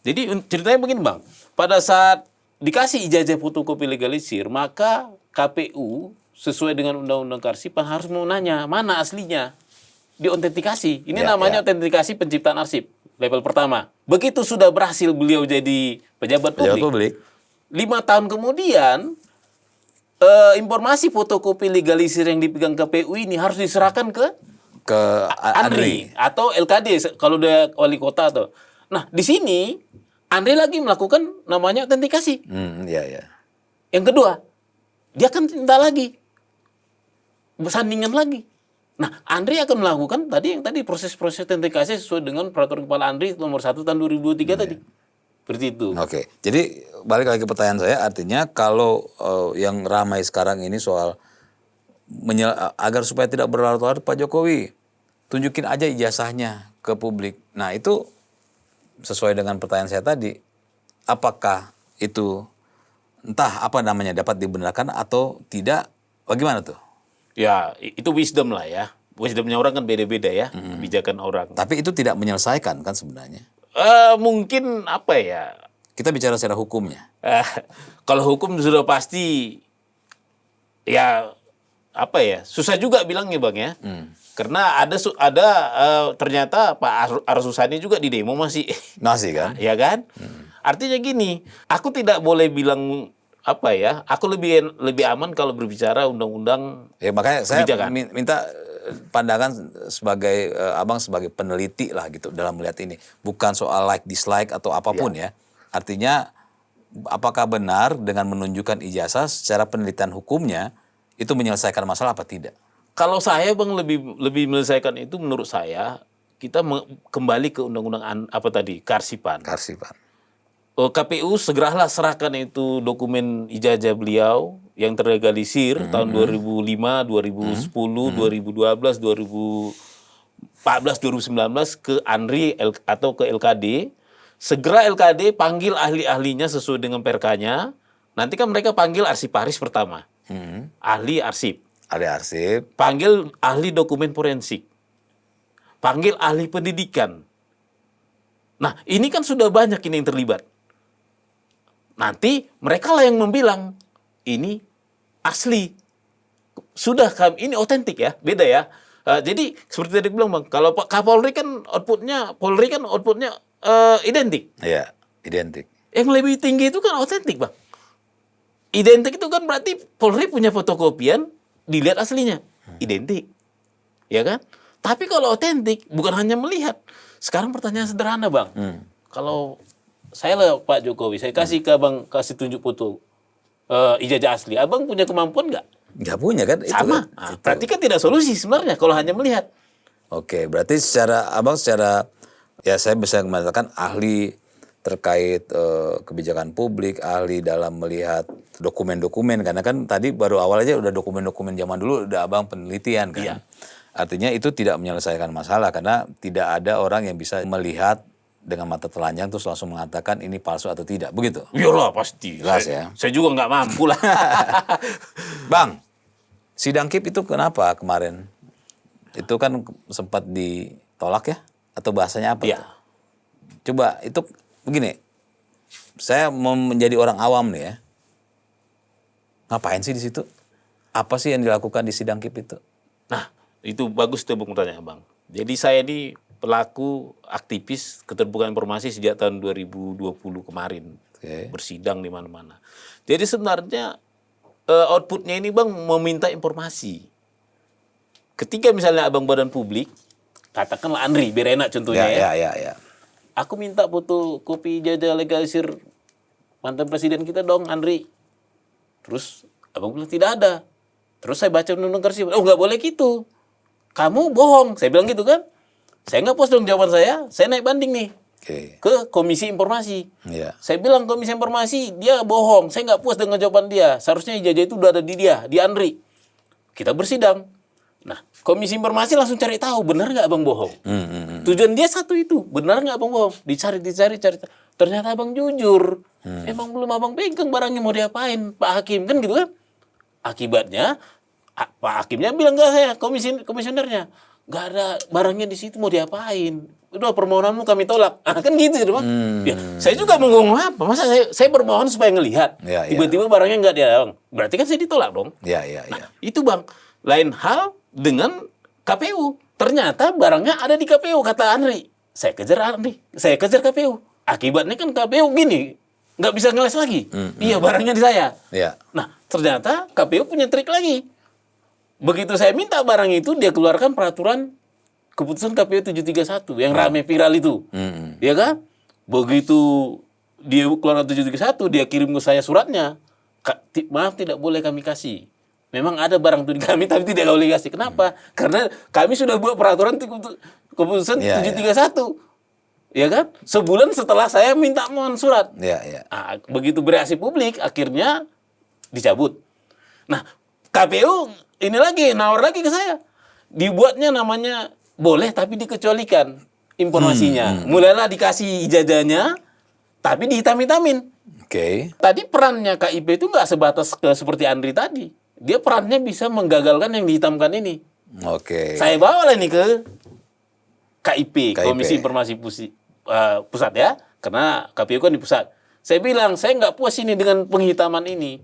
Jadi ceritanya begini Bang, pada saat dikasih ijazah fotokopi legalisir, maka KPU sesuai dengan undang-undang kearsipan harus mau nanya mana aslinya. Diautentikasi. Ini namanya autentikasi penciptaan arsip level pertama. Begitu sudah berhasil beliau jadi pejabat publik. 5 tahun kemudian informasi fotokopi legalisir yang dipegang KPU ini harus diserahkan ke Andri atau LKD kalau dia wali kota atau. Nah, di sini Andri lagi melakukan namanya autentikasi. Yang kedua, dia akan minta lagi bersandingan lagi. Nah, Andri akan melakukan tadi proses-proses autentikasi sesuai dengan peraturan kepala Andri nomor 1 tahun 2023 tadi. Seperti itu. Oke. Jadi balik lagi ke pertanyaan saya, artinya kalau yang ramai sekarang ini soal agar supaya tidak berlarut-larut Pak Jokowi, tunjukin aja ijazahnya ke publik. Nah, itu sesuai dengan pertanyaan saya tadi. Apakah itu dapat dibenarkan atau tidak? Bagaimana tuh? Ya, itu wisdom lah ya. Wisdomnya orang kan beda-beda ya, kebijakan orang. Tapi itu tidak menyelesaikan kan sebenarnya? Mungkin apa ya? Kita bicara secara hukumnya. Kalau hukum sudah pasti, ya apa ya? Susah juga bilangnya Bang ya. Karena ada ternyata Pak Arsusani juga di demo masih kan? Ya kan? Artinya gini, aku tidak boleh bilang apa ya, aku lebih aman kalau berbicara undang-undang. Ya makanya saya kebijakan. minta pandangan sebagai abang sebagai peneliti lah gitu dalam melihat ini, bukan soal like dislike atau apapun ya. Artinya apakah benar dengan menunjukkan ijazah secara penelitian hukumnya itu menyelesaikan masalah apa tidak? Kalau saya Bang lebih menyelesaikan itu menurut saya kita kembali ke undang-undang kearsipan. KPU segeralah serahkan itu dokumen ijazah beliau yang terlegalisir tahun 2005, 2010, 2012, 2014, 2019 ke Andri atau ke LKD. Segera LKD panggil ahli-ahlinya sesuai dengan perkanya. Nanti kan mereka panggil arsiparis pertama. Ahli arsip. Panggil ahli dokumen forensik. Panggil ahli pendidikan. Nah, ini kan sudah banyak ini yang terlibat. nanti mereka lah yang membilang ini asli. Sudah ini otentik ya, beda ya. Jadi seperti tadi bilang Bang, kalau Pak Kapolri kan Polri kan outputnya identik. Iya, identik. Yang lebih tinggi itu kan otentik Bang. Identik itu kan berarti Polri punya fotokopian, dilihat aslinya, identik, ya kan? Tapi kalau otentik bukan hanya melihat. Sekarang pertanyaan sederhana Bang, kalau saya lah Pak Jokowi, saya kasih ke Abang, kasih tunjuk foto ijazah asli, Abang punya kemampuan nggak? Nggak punya kan? Itu Sama. kan? Itu. Berarti kan tidak solusi sebenarnya kalau hanya melihat. Oke, berarti Abang secara ya saya bisa mengatakan ahli terkait kebijakan publik, ahli dalam melihat dokumen-dokumen, karena kan tadi baru awal aja udah dokumen-dokumen zaman dulu udah Abang penelitian kan. Iya. Artinya itu tidak menyelesaikan masalah karena tidak ada orang yang bisa melihat dengan mata telanjang terus langsung mengatakan ini palsu atau tidak, begitu? Iyalah pasti. Jelas ya. Saya juga nggak mampu lah. Bang, sidang KIP itu kenapa kemarin? Itu kan sempat ditolak ya? Atau bahasanya apa? Iya. Tuh? Coba itu begini, saya mau menjadi orang awam nih ya. Ngapain sih di situ? Apa sih yang dilakukan di sidang KIP itu? Nah, itu bagus tuh Bung tanya Bang. Jadi saya ini pelaku aktivis keterbukaan informasi sejak tahun 2020 kemarin. Oke. Bersidang di mana-mana. Jadi sebenarnya outputnya ini Bang meminta informasi. Ketika misalnya Abang badan publik, katakanlah Andri, biar enak contohnya ya. Ya. Aku minta fotokopi ijazah legalisir mantan presiden kita dong, Andri. Terus Abang bilang tidak ada. Terus saya baca undang-undang Karsi, oh nggak boleh gitu. Kamu bohong. Saya bilang gitu kan. Saya nggak puas dong jawaban saya naik banding nih. Oke. Ke Komisi Informasi. Iya. Saya bilang Komisi Informasi, dia bohong. Saya nggak puas dengan jawaban dia. Seharusnya ijazah itu udah ada di dia, di Andri. Kita bersidang. Nah, Komisi Informasi langsung cari tahu, benar nggak Abang bohong? Tujuan dia satu itu, benar nggak Abang bohong? Dicari. Ternyata Abang jujur. Emang belum Abang pegang barangnya mau diapain, Pak Hakim. Kan gitu kan? Akibatnya, Pak Hakimnya bilang ke saya, komisionernya, nggak ada barangnya di situ mau diapain? Udah permohonanmu kami tolak. Kan gitu Bang. Ya, saya juga mau ngomong apa? Masa saya bermohon supaya ngelihat. Ya. Tiba-tiba barangnya nggak dia, Bang. Berarti kan saya ditolak dong. Iya. Itu Bang. Lain hal dengan KPU. Ternyata barangnya ada di KPU, kata Andri. Saya kejar Andri. Saya kejar KPU. Akibatnya kan KPU gini, nggak bisa ngeles lagi. Iya, barangnya di saya. Iya. Nah, ternyata KPU punya trik lagi. Begitu saya minta barang itu, dia keluarkan peraturan keputusan KPU 731 yang rame viral itu. Ya kan? Begitu dia keluarkan 731, dia kirim ke saya suratnya. Maaf, tidak boleh kami kasih. Memang ada barang itu di kami, tapi tidak boleh kasih. Kenapa? Karena kami sudah buat peraturan keputusan 731. Ya kan? Sebulan setelah saya minta mohon surat. Iya. Nah, begitu bereaksi publik, akhirnya dicabut. Nah, KPU ini lagi, nawar lagi ke saya. Dibuatnya namanya boleh, tapi dikecualikan informasinya. Mulailah dikasih ijazahnya, tapi dihitam-hitamin. Oke. Tadi perannya KIP itu nggak sebatas ke seperti Andri tadi. Dia perannya bisa menggagalkan yang dihitamkan ini. Oke. Saya bawa ini ke KIP, KIP. Komisi Informasi Pusat ya, karena KPU kan di pusat. Saya bilang, saya nggak puas ini dengan penghitaman ini.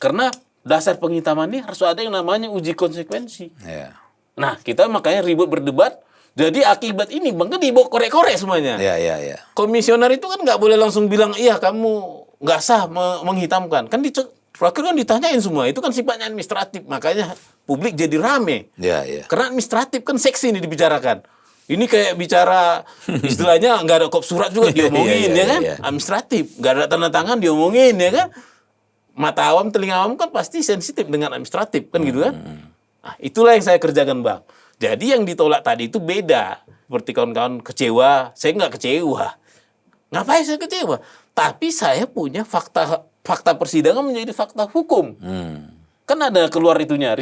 Karena dasar penghitaman ini harus ada yang namanya uji konsekuensi. Iya. Nah, kita makanya ribut berdebat. Jadi akibat ini Bang kan dibawa korek-korek semuanya. Iya. Komisioner itu kan nggak boleh langsung bilang, iya kamu nggak sah menghitamkan. Kan terakhir kan ditanyain semua. Itu kan sifatnya administratif. Makanya publik jadi rame. Iya. Karena administratif kan seksi ini dibicarakan. Ini kayak bicara istilahnya nggak ada kop surat juga diomongin ya kan? Iya. Administratif. Nggak ada tanda tangan diomongin ya kan? Mata awam, telinga awam kan pasti sensitif dengan administratif kan gitu kan? Nah, itulah yang saya kerjakan Bang. Jadi yang ditolak tadi itu beda. Seperti kawan-kawan kecewa, saya nggak kecewa. Ngapain saya kecewa? Tapi saya punya fakta persidangan menjadi fakta hukum. Kan ada keluar itunya,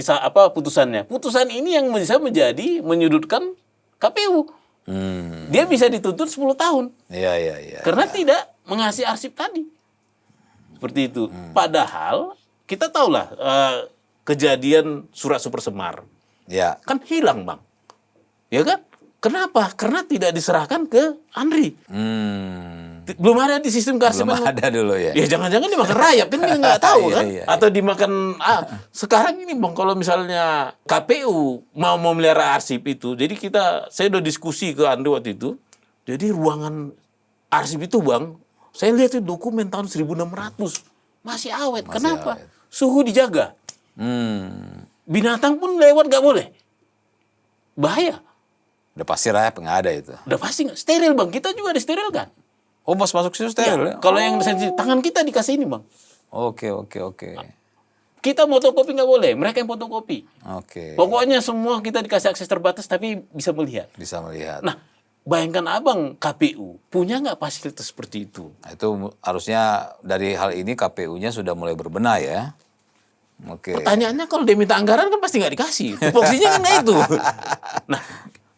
putusannya. Putusan ini yang bisa menyudutkan KPU. Dia bisa dituntut 10 tahun. Iya. Karena tidak mengasih arsip tadi. Seperti itu. Padahal kita tahulah kejadian surat Super Semar. Ya. Kan hilang Bang. Ya kan? Kenapa? Karena tidak diserahkan ke Andri. Belum ada di sistem kearsipan. Belum ada dulu ya. Ya jangan-jangan dimakan rayap kan kita nggak tahu Iya, kan, iya, atau dimakan. Sekarang ini Bang, kalau misalnya KPU mau memelihara arsip itu, jadi saya udah diskusi ke Anda waktu itu. Jadi ruangan arsip itu Bang, saya lihat itu dokumen tahun 1600 masih awet. Kenapa? awet. Suhu dijaga. Binatang pun lewat nggak boleh. Bahaya. Udah pasti rayap nggak ada itu. Udah pasti nggak steril Bang. Kita juga disterilkan. Oh, pas masuk situ steril ya? Kalau yang tangan kita dikasih ini Bang. Oke. Kita fotokopi nggak boleh, mereka yang fotokopi. Oke. Pokoknya semua kita dikasih akses terbatas tapi bisa melihat. Bisa melihat. Nah, bayangkan Abang KPU punya nggak fasilitas seperti itu? Nah, itu harusnya dari hal ini KPU-nya sudah mulai berbenah ya. Oke. Pertanyaannya kalau dia minta anggaran kan pasti nggak dikasih. Tupoksinya kan nggak itu. Nah,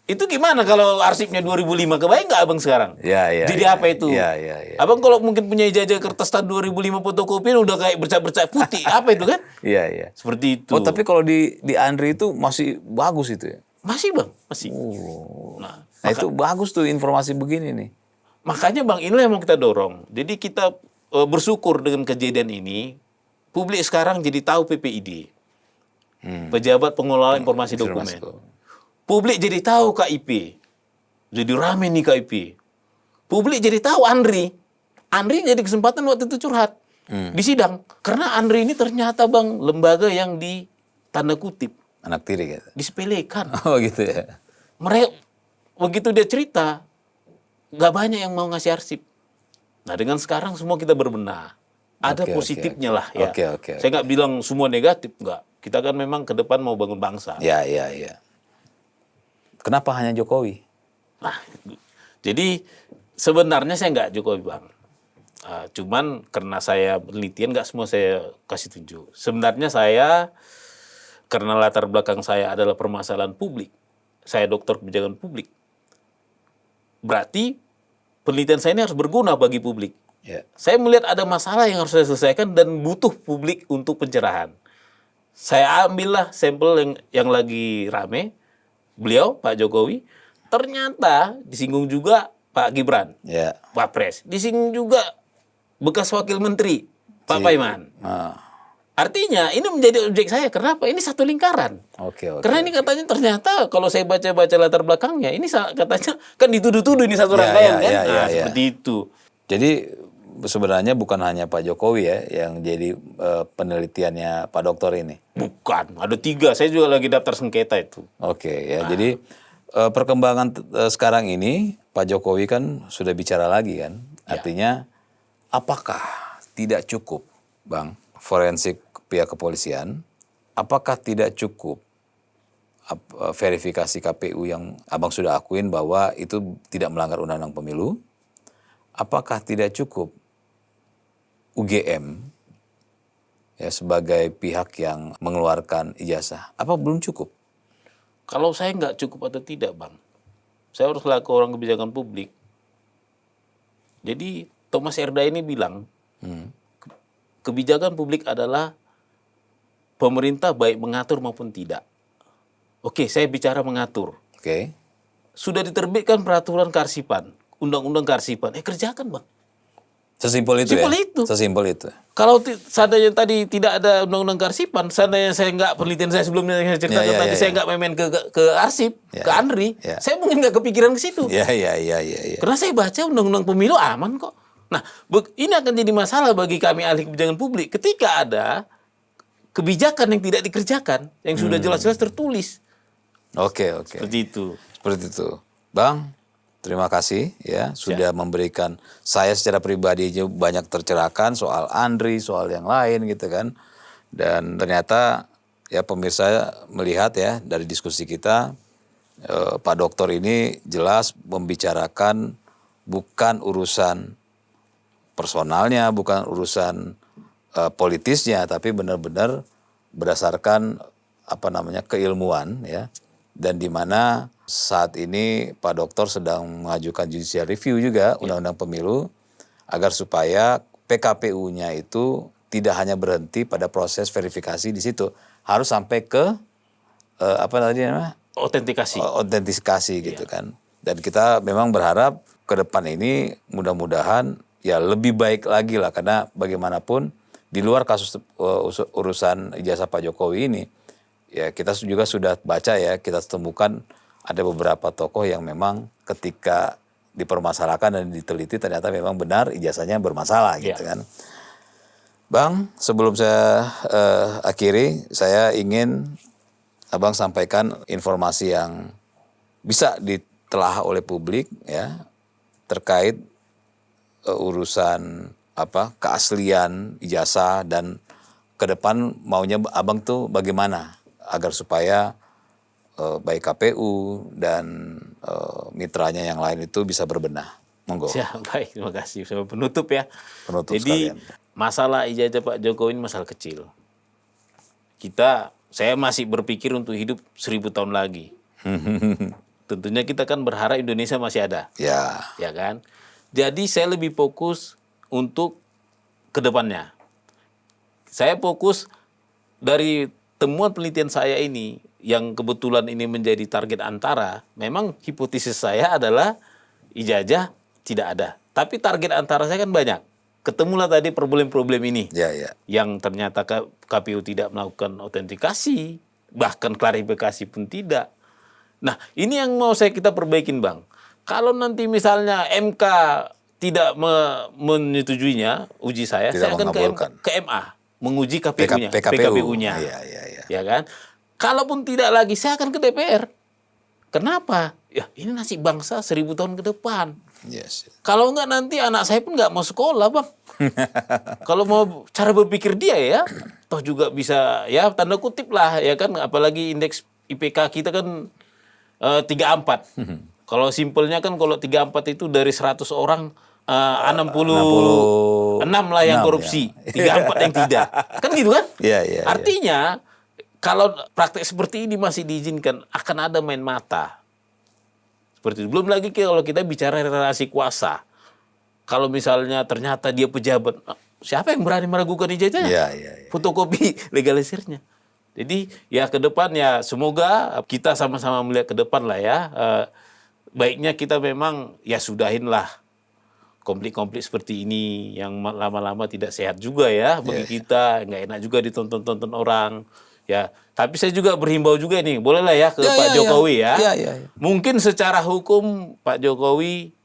itu gimana kalau arsipnya 2005? Kebayang nggak Abang sekarang? Ya. Jadi apa itu? Ya. Abang kalau mungkin punya ijazah kertas tahun 2005 fotokopi udah kayak bercak-bercak putih. Apa itu kan? Iya. Seperti itu. Oh, tapi kalau di Andri itu masih bagus itu ya? Masih Bang, masih. Nah, itu bagus tuh informasi begini nih. Makanya Bang, inilah yang mau kita dorong. Jadi kita bersyukur dengan kejadian ini. Publik sekarang jadi tahu PPID. Pejabat Pengelola Informasi Dokumen. Publik jadi tahu KIP. Jadi rame nih KIP. Publik jadi tahu Andri. Andri jadi kesempatan waktu itu curhat. Di sidang. Karena Andri ini ternyata Bang, lembaga yang di tanda kutip. Anak tiri gitu. Disepelekan. Oh gitu ya. Mereka, begitu dia cerita, nggak banyak yang mau ngasih arsip. Nah dengan sekarang semua kita berbenah. Ada positifnya lah ya. Oke. Saya nggak bilang semua negatif, nggak. Kita kan memang ke depan mau bangun bangsa. Ya. Kenapa hanya Jokowi? Nah, jadi sebenarnya saya nggak Jokowi Bang. Cuman karena saya penelitian nggak semua saya kasih tunjuk. Sebenarnya saya, karena latar belakang saya adalah permasalahan publik. Saya dokter kebijakan publik. Berarti penelitian saya ini harus berguna bagi publik. Ya. Saya melihat ada masalah yang harus saya selesaikan dan butuh publik untuk pencerahan. Saya ambillah sampel yang lagi rame, beliau Pak Jokowi, ternyata disinggung juga Pak Gibran, Pak Pres, disinggung juga bekas wakil menteri Pak Paiman. Artinya ini menjadi objek saya. Kenapa? Ini satu lingkaran. Karena ini katanya ternyata kalau saya baca-baca latar belakangnya, ini katanya kan dituduh-tuduh ini satu rangkaian kan. Seperti itu. Jadi sebenarnya bukan hanya Pak Jokowi ya yang jadi penelitiannya Pak Dokter ini. Bukan, ada 3. Saya juga lagi daftar sengketa itu. Jadi perkembangan sekarang ini Pak Jokowi kan sudah bicara lagi kan. Artinya apakah tidak cukup Bang forensik pihak kepolisian, apakah tidak cukup verifikasi KPU yang Abang sudah akuin bahwa itu tidak melanggar undang-undang pemilu? Apakah tidak cukup UGM ya sebagai pihak yang mengeluarkan ijazah? Apa belum cukup? Kalau saya nggak cukup atau tidak Bang, saya harus laku orang kebijakan publik. Jadi Thomas Erda ini bilang, kebijakan publik adalah pemerintah baik mengatur maupun tidak. Oke, saya bicara mengatur. Sudah diterbitkan peraturan kearsipan, undang-undang kearsipan. Kerjakan Bang. Sesimpel itu Sesimpel itu. Kalau seandainya tadi tidak ada undang-undang kearsipan, seandainya saya nggak, penelitian saya sebelumnya yang saya ceritakan tadi, saya nggak main ke arsip, ke Andri, saya mungkin nggak kepikiran ke situ. Karena saya baca undang-undang pemilu aman kok. Nah, ini akan jadi masalah bagi kami ahli kebijakan publik ketika ada kebijakan yang tidak dikerjakan, yang sudah jelas-jelas tertulis. Seperti itu. Bang, terima kasih ya sudah memberikan saya secara pribadi banyak tercerahkan soal Andri, soal yang lain gitu kan. Dan ternyata ya pemirsa melihat ya dari diskusi kita Pak Dokter ini jelas membicarakan bukan urusan personalnya, bukan urusan politisnya, tapi benar-benar berdasarkan keilmuan ya. Dan di mana saat ini Pak Dokter sedang mengajukan judicial review juga undang-undang pemilu agar supaya PKPU-nya itu tidak hanya berhenti pada proses verifikasi di situ, harus sampai ke Autentikasi gitu kan. Dan kita memang berharap ke depan ini mudah-mudahan ya lebih baik lagi lah, karena bagaimanapun di luar kasus urusan ijazah Pak Jokowi ini, ya kita juga sudah baca ya, kita temukan ada beberapa tokoh yang memang ketika dipermasalahkan dan diteliti ternyata memang benar ijazahnya bermasalah gitu kan. Bang, sebelum saya akhiri, saya ingin Abang sampaikan informasi yang bisa ditelah oleh publik ya terkait urusan keaslian ijazah, dan ke depan maunya Abang tuh bagaimana agar supaya baik KPU dan mitranya yang lain itu bisa berbenah. Monggo. Siap, baik, terima kasih. Saya penutup ya. Penutup Jadi sekalian. masalah ijazah Pak Jokowi ini masalah kecil. Saya masih berpikir untuk hidup 1000 tahun lagi. Tentunya kita kan berharap Indonesia masih ada. Ya kan? Jadi saya lebih fokus untuk ke depannya. Saya fokus dari temuan penelitian saya ini, yang kebetulan ini menjadi target antara, memang hipotesis saya adalah ijazah tidak ada. Tapi target antara saya kan banyak. Ketemulah tadi problem-problem ini. Yang ternyata KPU tidak melakukan autentikasi, bahkan klarifikasi pun tidak. Nah, ini yang mau kita perbaikin, Bang. Kalau nanti misalnya MK tidak menyetujuinya uji saya akan ke MA menguji KPU-nya, PKPU-nya. Ya kan? Kalaupun tidak lagi, saya akan ke DPR. Kenapa? Ya, ini nasib bangsa 1000 tahun ke depan. Kalau enggak nanti anak saya pun enggak mau sekolah, Bang. Kalau mau cara berpikir dia ya, toh juga bisa ya tanda kutip lah ya kan, apalagi indeks IPK kita kan 34. Kalau simpelnya kan kalau 34 itu dari 100 orang 66 lah yang korupsi, 34 yang tidak. Kan gitu kan? Artinya kalau praktek seperti ini masih diizinkan, akan ada main mata. Seperti itu. Belum lagi kalau kita bicara relasi kuasa. Kalau misalnya ternyata dia pejabat, siapa yang berani meragukan ijazahnya? Fotokopi legalisirnya. Jadi ya ke depan ya semoga kita sama-sama melihat ke depan lah ya. Baiknya kita memang ya sudahin lah konflik-konflik seperti ini yang lama-lama tidak sehat juga ya bagi kita, nggak enak juga ditonton-tonton orang. Ya, tapi saya juga berhimbau juga nih, bolehlah ya ke Pak Jokowi ya. Mungkin secara hukum Pak Jokowi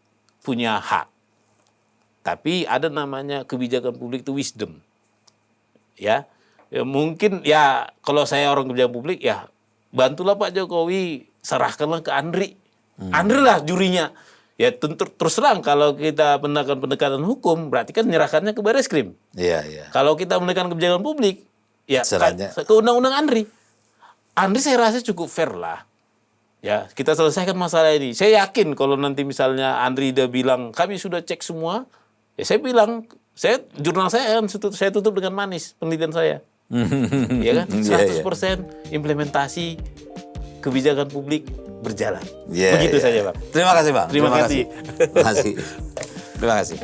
punya hak. Tapi ada namanya kebijakan publik itu wisdom. Ya mungkin ya kalau saya orang kebijakan publik ya bantulah Pak Jokowi, serahkanlah ke Andri. Andri lah jurinya. Ya terus terang kalau kita pendekatan hukum berarti kan menyerahkannya ke Bareskrim. Kalau kita menekan kebijakan publik ya ke undang-undang Andri. Andri saya rasa cukup fair lah. Ya, kita selesaikan masalah ini. Saya yakin kalau nanti misalnya Andri udah bilang kami sudah cek semua, ya saya bilang, jurnal saya kan saya tutup dengan manis penelitian saya. Ya kan? 100% implementasi kebijakan publik berjalan. Begitu saja, Bang. Terima kasih, Bang. Terima kasih. Terima kasih.